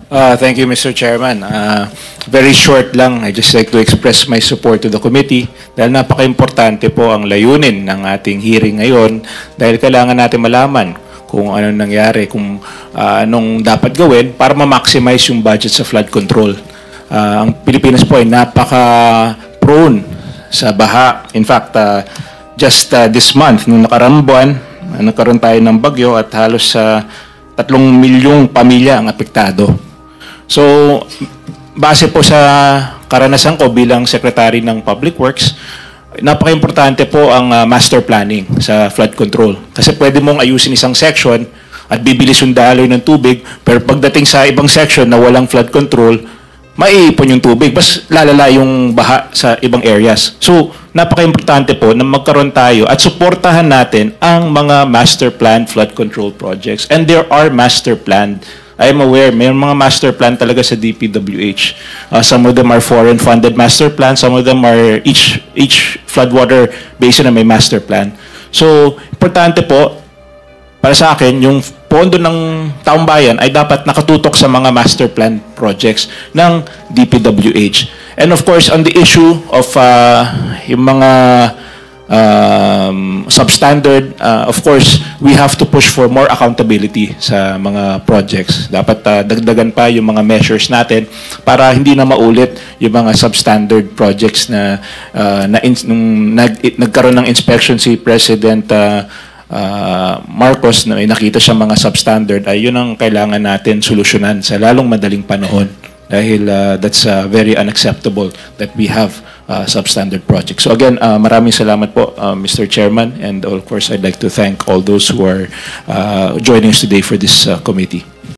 Thank you, Mr. Chairman. Very short lang, I just like to express my support to the committee dahil napaka-importante po ang layunin ng ating hearing ngayon dahil kailangan natin malaman kung ano nangyari, kung anong dapat gawin para ma-maximize yung budget sa flood control. Ang Pilipinas po ay napaka-prone sa baha. In fact, just this month, nung nakaraang buwan, nagkaroon tayo ng bagyo at halos 3 milyong pamilya ang apektado. So, base po sa karanasan ko bilang Secretary ng Public Works, napaka-importante po ang master planning sa flood control. Kasi pwede mong ayusin isang section at bibilis yung daloy ng tubig, pero pagdating sa ibang section na walang flood control, maiipon yung tubig, mas lalala yung baha sa ibang areas. So, napaka-importante po na magkaroon tayo at suportahan natin ang mga master plan flood control projects. And there are master plan. I am aware, may mga master plan talaga sa DPWH. Some of them are foreign-funded master plan. Some of them are each floodwater basin na may master plan. So, importante po, para sa akin, yung pondo ng taong bayan ay dapat nakatutok sa mga master plan projects ng DPWH. And of course, on the issue of yung mga substandard, of course, we have to push for more accountability sa mga projects. Dapat dagdagan pa yung mga measures natin para hindi na maulit yung mga substandard projects na nung nagkaroon ng inspection si President Marcos na may nakita siya mga substandard, ay yun ang kailangan natin solusyonan sa lalong madaling panahon dahil that's very unacceptable that we have substandard projects. So again, maraming salamat po, Mr. Chairman, and of course I'd like to thank all those who are joining us today for this committee.